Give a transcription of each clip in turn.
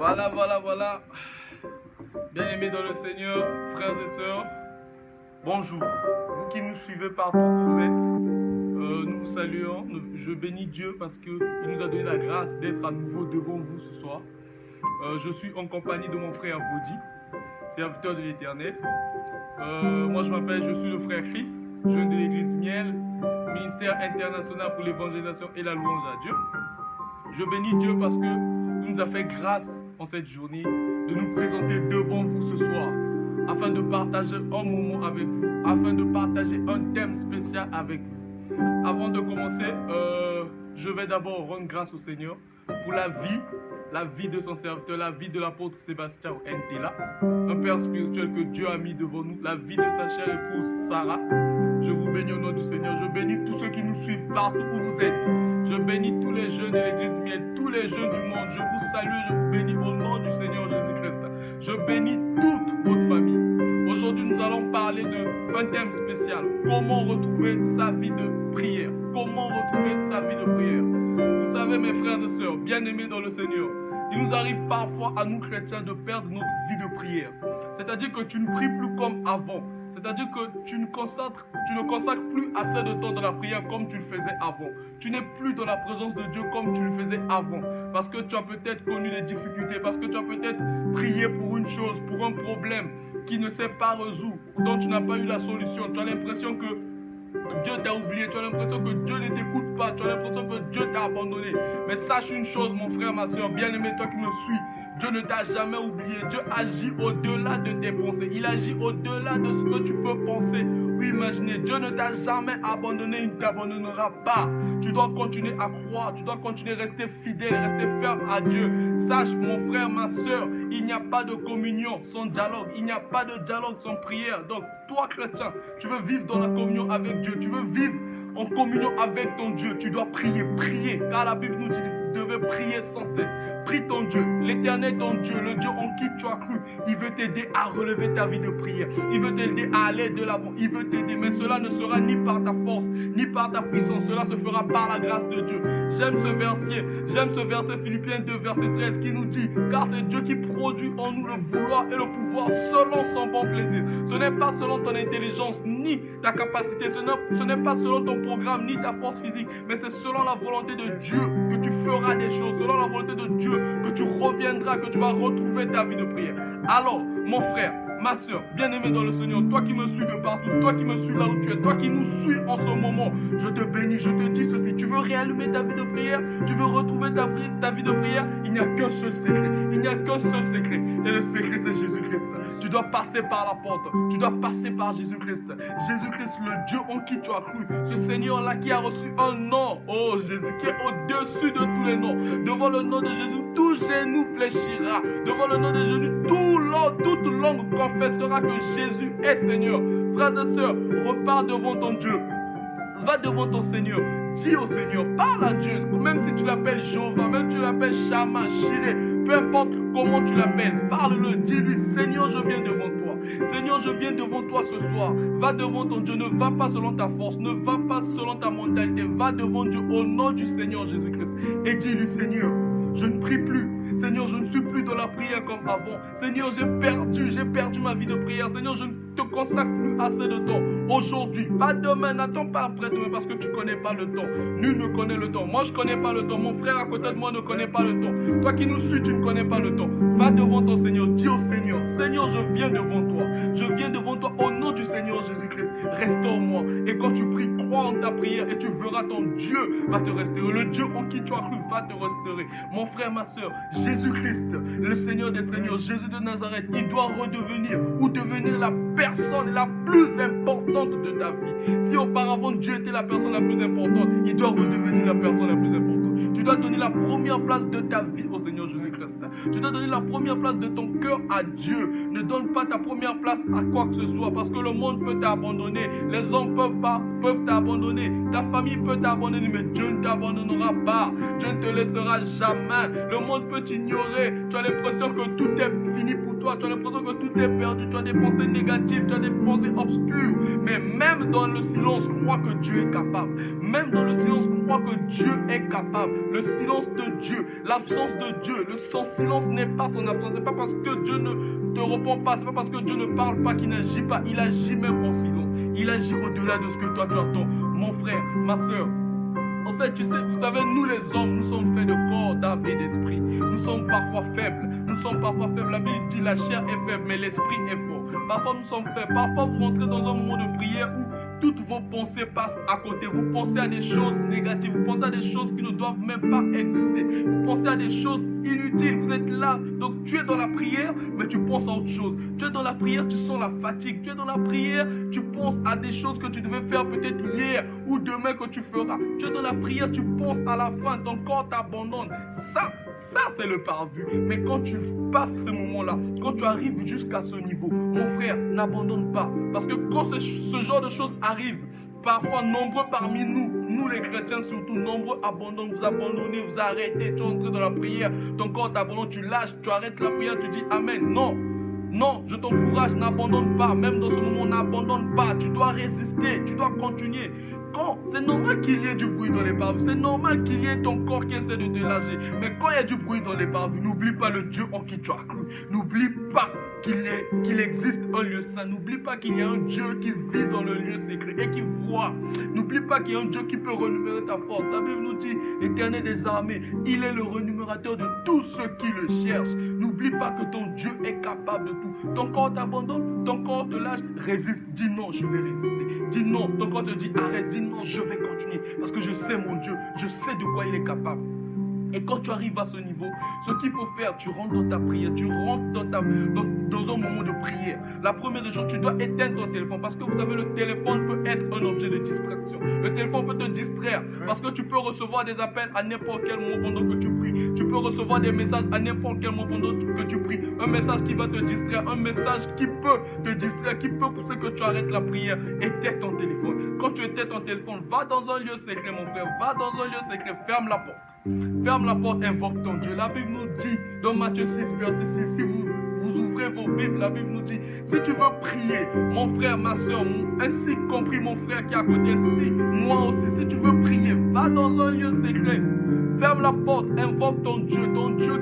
Voilà. Bien-aimés dans le Seigneur, frères et sœurs, bonjour. Vous qui nous suivez partout où vous êtes, nous vous saluons. Je bénis Dieu parce qu'il nous a donné la grâce d'être à nouveau devant vous ce soir. Je suis en compagnie de mon frère Vodi, serviteur de l'Éternel. Moi je suis le frère Chris, jeune de l'église Miel, ministère international pour l'évangélisation et la louange à Dieu. Je bénis Dieu parce qu'il nous a fait grâce en cette journée de nous présenter devant vous ce soir afin de partager un moment avec vous, afin de partager un thème spécial avec vous. Avant de commencer, je vais d'abord rendre grâce au Seigneur pour la vie de son serviteur, la vie de l'apôtre Sébastien Ntela, un père spirituel que Dieu a mis devant nous, la vie de sa chère épouse Sarah. Je vous bénis au nom du Seigneur. Je bénis tous ceux qui nous suivent partout où vous êtes. Je bénis tous les jeunes de l'église Miel, tous les jeunes du monde. Je vous salue, je vous bénis au nom du Seigneur Jésus-Christ. Je bénis toute votre famille. Aujourd'hui, nous allons parler d'un thème spécial. Comment retrouver sa vie de prière. Comment retrouver sa vie de prière. Vous savez, mes frères et sœurs, bien-aimés dans le Seigneur, il nous arrive parfois à nous chrétiens de perdre notre vie de prière. C'est-à-dire que tu ne pries plus comme avant. C'est-à-dire que tu ne consacres plus assez de temps dans la prière comme tu le faisais avant. Tu n'es plus dans la présence de Dieu comme tu le faisais avant. Parce que tu as peut-être connu des difficultés, parce que tu as peut-être prié pour une chose, pour un problème qui ne s'est pas résolu, dont tu n'as pas eu la solution. Tu as l'impression que Dieu t'a oublié, tu as l'impression que Dieu ne t'écoute pas, tu as l'impression que Dieu t'a abandonné. Mais sache une chose, mon frère, ma soeur, bien-aimé, toi qui me suis, Dieu ne t'a jamais oublié. Dieu agit au-delà de tes pensées. Il agit au-delà de ce que tu peux penser ou imaginer. Dieu ne t'a jamais abandonné, il ne t'abandonnera pas. Tu dois continuer à croire, tu dois continuer à rester fidèle, rester ferme à Dieu. Sache, mon frère, ma soeur, il n'y a pas de communion sans dialogue. Il n'y a pas de dialogue sans prière. Donc, toi, chrétien, tu veux vivre dans la communion avec Dieu. Tu veux vivre en communion avec ton Dieu. Tu dois prier, car la Bible nous dit que vous devez prier sans cesse. Prie ton Dieu, l'Éternel ton Dieu, le Dieu en qui tu as cru. Il veut t'aider à relever ta vie de prière. Il veut t'aider à aller de l'avant. Il veut t'aider, mais cela ne sera ni par ta force, ni par ta puissance. Cela se fera par la grâce de Dieu. J'aime ce verset Philippiens 2, verset 13 qui nous dit: car c'est Dieu qui produit en nous le vouloir et le pouvoir selon son bon plaisir. Ce n'est pas selon ton intelligence, ni ta capacité. Ce n'est pas selon ton programme, ni ta force physique. Mais c'est selon la volonté de Dieu que tu feras des choses. Selon la volonté de Dieu que tu reviendras, que tu vas retrouver ta vie de prière. Alors, mon frère, ma soeur, bien-aimé dans le Seigneur, toi qui me suis de partout, toi qui me suis là où tu es, toi qui nous suis en ce moment, je te bénis, je te dis ceci. Tu veux réallumer ta vie de prière, tu veux retrouver ta vie de prière, il n'y a qu'un seul secret. Il n'y a qu'un seul secret. Et le secret, c'est Jésus-Christ. Tu dois passer par la porte. Tu dois passer par Jésus-Christ. Jésus-Christ, le Dieu en qui tu as cru. Ce Seigneur-là qui a reçu un nom. Oh Jésus, qui est au-dessus de tous les noms. Devant le nom de Jésus, tout genou fléchira. Devant le nom de Jésus, toute langue confessera que Jésus est Seigneur. Frères et sœurs, repars devant ton Dieu. Va devant ton Seigneur. Dis au Seigneur, parle à Dieu. Même si tu l'appelles Jéhovah, même si tu l'appelles Shama, Shiré, peu importe comment tu l'appelles, parle-le, dis-lui: Seigneur, je viens devant toi. Seigneur, je viens devant toi ce soir. Va devant ton Dieu, ne va pas selon ta force, ne va pas selon ta mentalité. Va devant Dieu au nom du Seigneur Jésus-Christ. Et dis-lui: Seigneur, je ne prie plus. Seigneur, je ne suis plus dans la prière comme avant. Seigneur, j'ai perdu ma vie de prière. Seigneur, je ne te consacre plus assez de temps. Aujourd'hui, pas demain, n'attends pas après-demain parce que tu ne connais pas le temps. Nul ne connaît le temps. Moi, je ne connais pas le temps. Mon frère à côté de moi ne connaît pas le temps. Toi qui nous suis, tu ne connais pas le temps. Va devant ton Seigneur. Dis au Seigneur: Seigneur, je viens devant toi. Je viens devant toi au nom du Seigneur Jésus-Christ. Restaure-moi. Et quand tu pries, crois en ta prière et tu verras ton Dieu va te restaurer. Le Dieu en qui tu as cru va te restaurer. Mon frère, ma soeur, Jésus-Christ, le Seigneur des Seigneurs, Jésus de Nazareth, il doit redevenir ou devenir la personne la plus importante de ta vie. Si auparavant Dieu était la personne la plus importante, il doit redevenir la personne la plus importante. Tu dois donner la première place de ta vie au Seigneur Jésus-Christ. Tu dois donner la première place de ton cœur à Dieu. Ne donne pas ta première place à quoi que ce soit, parce que le monde peut t'abandonner, les hommes peuvent t'abandonner, ta famille peut t'abandonner, mais Dieu ne t'abandonnera pas. Dieu ne te laissera jamais. Le monde peut t'ignorer. Tu as l'impression que tout est fini pour toi. Tu as l'impression que tout est perdu. Tu as des pensées négatives, tu as des pensées obscures. Mais même dans le silence, crois que Dieu est capable. Même dans le silence, crois que Dieu est capable. le silence de Dieu, l'absence de Dieu. Son silence n'est pas son absence. Ce n'est pas parce que Dieu ne te répond pas, ce n'est pas parce que Dieu ne parle pas qu'il n'agit pas. Il agit même en silence. Il agit au-delà de ce que toi tu attends. Mon frère, ma soeur. En fait, vous savez, nous les hommes, nous sommes faits de corps, d'âme et d'esprit. Nous sommes parfois faibles. La Bible dit la chair est faible, mais l'esprit est fort. Parfois, nous sommes faibles. Parfois, vous rentrez dans un moment de prière où toutes vos pensées passent à côté. Vous pensez à des choses négatives. Vous pensez à des choses qui ne doivent même pas exister. Vous pensez à des choses inutiles. Vous êtes là. Donc, tu es dans la prière, mais tu penses à autre chose. Tu es dans la prière, tu sens la fatigue. Tu es dans la prière, tu penses à des choses que tu devais faire peut-être hier ou demain que tu feras. Tu es dans la prière, tu penses à la fin. Ton corps t'abandonne. Ça c'est le parvu. Mais quand tu passes ce moment-là, quand tu arrives jusqu'à ce niveau, mon frère, n'abandonne pas. Parce que quand ce genre de choses arrive, parfois nombreux parmi nous les chrétiens surtout, nombreux abandonnent, vous abandonnez, vous arrêtez, tu entres dans la prière, ton corps t'abandonne, tu lâches, tu arrêtes la prière, tu dis Amen. Non, je t'encourage, n'abandonne pas. Même dans ce moment, n'abandonne pas. Tu dois résister, tu dois continuer. C'est normal qu'il y ait du bruit dans les parvis. C'est normal qu'il y ait ton corps qui essaie de te lâcher. Mais quand il y a du bruit dans les parvis, n'oublie pas le Dieu en qui tu as cru. N'oublie pas qu'il existe un lieu saint. N'oublie pas qu'il y a un Dieu qui vit dans le lieu secret et qui voit. N'oublie pas qu'il y a un Dieu qui peut renumérer ta force. La Bible nous dit, l'Éternel des armées, il est le renumérateur de tous ceux qui le cherchent. N'oublie pas que ton Dieu est capable de tout. Ton corps t'abandonne, ton corps te lâche, résiste. Dis non, je vais résister. Dis non, ton corps te dit arrête, dis non, je vais continuer. Parce que je sais mon Dieu, je sais de quoi il est capable. Et quand tu arrives à ce niveau, ce qu'il faut faire, tu rentres dans ta prière, tu rentres dans un moment de prière. La première des choses, tu dois éteindre ton téléphone parce que vous savez, le téléphone peut être un objet de distraction. Le téléphone peut te distraire parce que tu peux recevoir des appels à n'importe quel moment pendant que tu pries. Tu peux recevoir des messages à n'importe quel moment pendant que tu pries. Un message qui va te distraire, un message qui peut te distraire, qui peut pousser que tu arrêtes la prière. Éteins ton téléphone. Quand tu éteins ton téléphone, va dans un lieu secret, mon frère. Va dans un lieu secret, ferme la porte. Ferme la porte, invoque ton Dieu. La Bible nous dit, dans Matthieu 6, verset 6, si vous ouvrez vos Bibles, la Bible nous dit, si tu veux prier, mon frère, ma soeur, ainsi compris mon frère qui est à côté, si moi aussi, si tu veux prier, va dans un lieu secret. Ferme la porte, invoque ton Dieu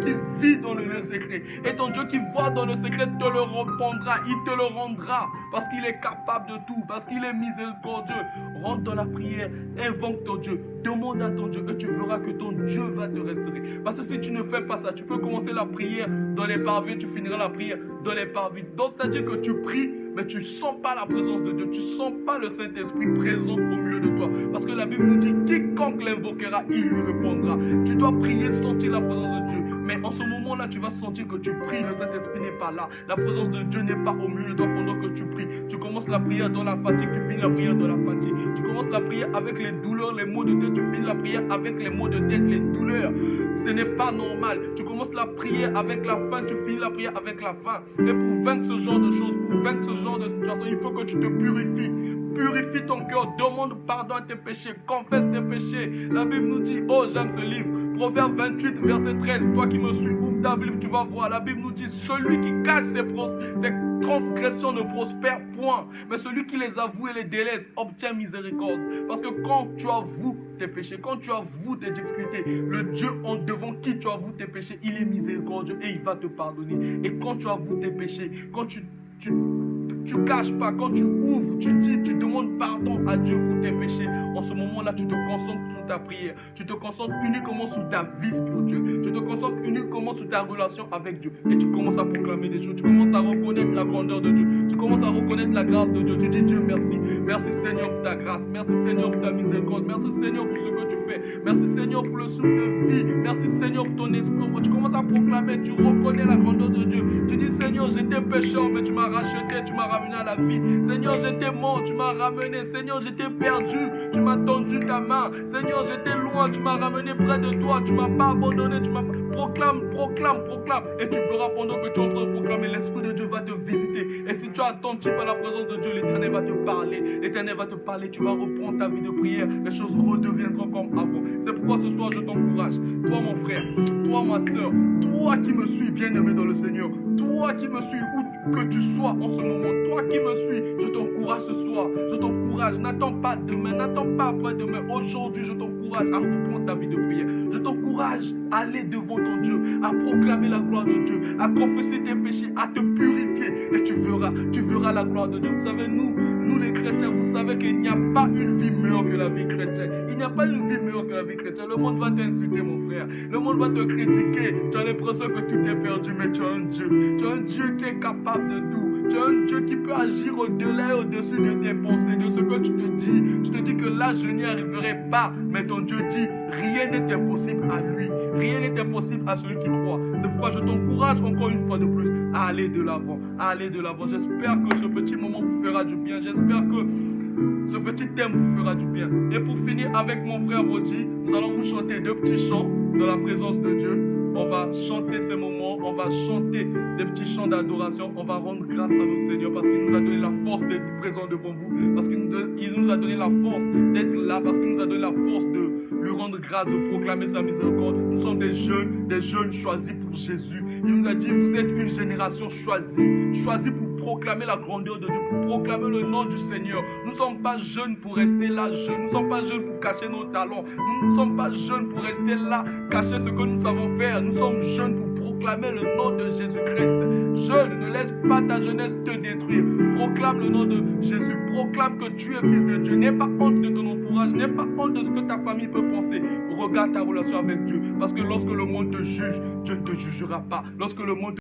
qui vit dans le lieu secret. Et ton Dieu qui voit dans le secret te le répondra, il te le rendra. Parce qu'il est capable de tout, parce qu'il est miséricordieux. Rentre dans la prière, invoque ton Dieu, demande à ton Dieu et tu verras que ton Dieu va te restaurer. Parce que si tu ne fais pas ça, tu peux commencer la prière dans les parvis, tu finiras la prière dans les parvis. Donc c'est-à-dire que tu pries, mais tu ne sens pas la présence de Dieu, tu ne sens pas le Saint-Esprit présent au milieu de toi. Parce que la Bible nous dit, quiconque l'invoquera, il lui répondra. Tu dois prier, sentir la présence de Dieu. Mais en ce moment-là, tu vas sentir que tu pries, le Saint-Esprit n'est pas là. La présence de Dieu n'est pas au milieu de toi pendant que tu pries. Tu commences la prière dans la fatigue, tu finis la prière dans la fatigue. Tu commences la prière avec les douleurs, les maux de tête, tu finis la prière avec les maux de tête, les douleurs. Ce n'est pas normal. Tu commences la prière avec la faim, tu finis la prière avec la faim. Et pour vaincre ce genre de choses, pour vaincre ce genre de situation, il faut que tu te purifies. Purifie ton cœur, demande pardon à tes péchés, confesse tes péchés. La Bible nous dit, oh j'aime ce livre, Proverbe 28, verset 13, toi qui me suis, ouvre ta Bible, tu vas voir. La Bible nous dit, celui qui cache ses transgressions ne prospère point, mais celui qui les avoue et les délaisse obtient miséricorde. Parce que quand tu avoues tes péchés, quand tu avoues tes difficultés, le Dieu en devant qui tu avoues tes péchés, il est miséricordieux et il va te pardonner. Et quand tu avoues tes péchés, quand tu caches pas, quand tu ouvres, tu demandes pardon à Dieu pour tes péchés. En ce moment-là, tu te concentres sur ta prière. Tu te concentres uniquement sur ta vie spirituelle. Tu te concentres uniquement sur ta relation avec Dieu. Et tu commences à proclamer des choses. Tu commences à reconnaître la grandeur de Dieu. Tu commences à reconnaître la grâce de Dieu. Tu dis Dieu merci. Merci Seigneur pour ta grâce. Merci Seigneur pour ta miséricorde. Merci Seigneur pour ce que tu fais. Merci Seigneur pour le souffle de vie. Merci Seigneur pour ton esprit. Tu commences à proclamer. Tu reconnais la grandeur de Dieu. Tu dis Seigneur, j'étais pécheur, mais tu m'as racheté. Tu m'as ramené à la vie. Seigneur, j'étais mort. Tu m'as ramené. Seigneur, j'étais perdu. Tu m'as tendu ta main. Seigneur, j'étais loin. Tu m'as ramené près de toi. Tu m'as pas abandonné. Tu m'as pas... Proclame. Et tu verras pendant que tu es en train de proclamer, l'Esprit de Dieu va te visiter. Et si tu es attentif à la présence de Dieu, l'Éternel va te parler. L'Éternel va te parler. Tu vas reprendre ta vie de prière. Les choses redeviendront comme avant. C'est pourquoi ce soir, je t'encourage. Toi, mon frère. Toi, ma soeur. Toi qui me suis bien-aimé dans le Seigneur. Toi qui me suis où que tu sois en ce moment. toi qui me suis, je t'encourage ce soir. Je t'encourage. N'attends pas demain, n'attends pas après-demain. Aujourd'hui, je t'encourage à reprendre ta vie de prière. Je t'encourage à aller devant ton Dieu, à proclamer la gloire de Dieu, à confesser tes péchés, à te purifier. Et tu verras la gloire de Dieu. Vous savez, nous les chrétiens, vous savez qu'il n'y a pas une vie meilleure que la vie chrétienne. Il n'y a pas une vie meilleure que la vie chrétienne. Le monde va t'insulter, mon frère. Le monde va te critiquer. Tu as l'impression que tout est perdu, mais tu as un Dieu. Tu as un Dieu qui est capable de tout. Tu as un Dieu qui peut agir au-delà et au-dessus de tes pensées, de ce que tu te dis. Tu te dis que là, je n'y arriverai pas. Mais ton Dieu dit, rien n'est impossible à lui. Rien n'est impossible à celui qui croit. C'est pourquoi je t'encourage encore une fois de plus à aller de l'avant. À aller de l'avant. J'espère que ce petit moment vous fera du bien. J'espère que ce petit thème vous fera du bien. Et pour finir avec mon frère Vodi, nous allons vous chanter 2 petits chants dans la présence de Dieu. On va chanter ces moments, on va chanter des petits chants d'adoration, on va rendre grâce à notre Seigneur parce qu'il nous a donné la force d'être présent devant vous, parce qu'il nous a donné la force d'être là, parce qu'il nous a donné la force de lui rendre grâce, de proclamer sa miséricorde. Nous sommes des jeunes choisis pour Jésus. Il nous a dit, vous êtes une génération choisie pour proclamer la grandeur de Dieu, pour proclamer le nom du Seigneur. Nous ne sommes pas jeunes pour rester là, nous ne sommes pas jeunes pour cacher nos talents, nous ne sommes pas jeunes pour rester là, cacher ce que nous savons faire. Nous sommes jeunes pour proclamer le nom de Jésus-Christ. Jeune, ne laisse pas ta jeunesse te détruire. Proclame le nom de Jésus, proclame que tu es fils de Dieu. N'aie pas honte de ton entourage, n'aie pas honte de ce que ta famille peut penser. Regarde ta relation avec Dieu, parce que lorsque le monde te juge, Dieu ne te jugera pas. Lorsque le monde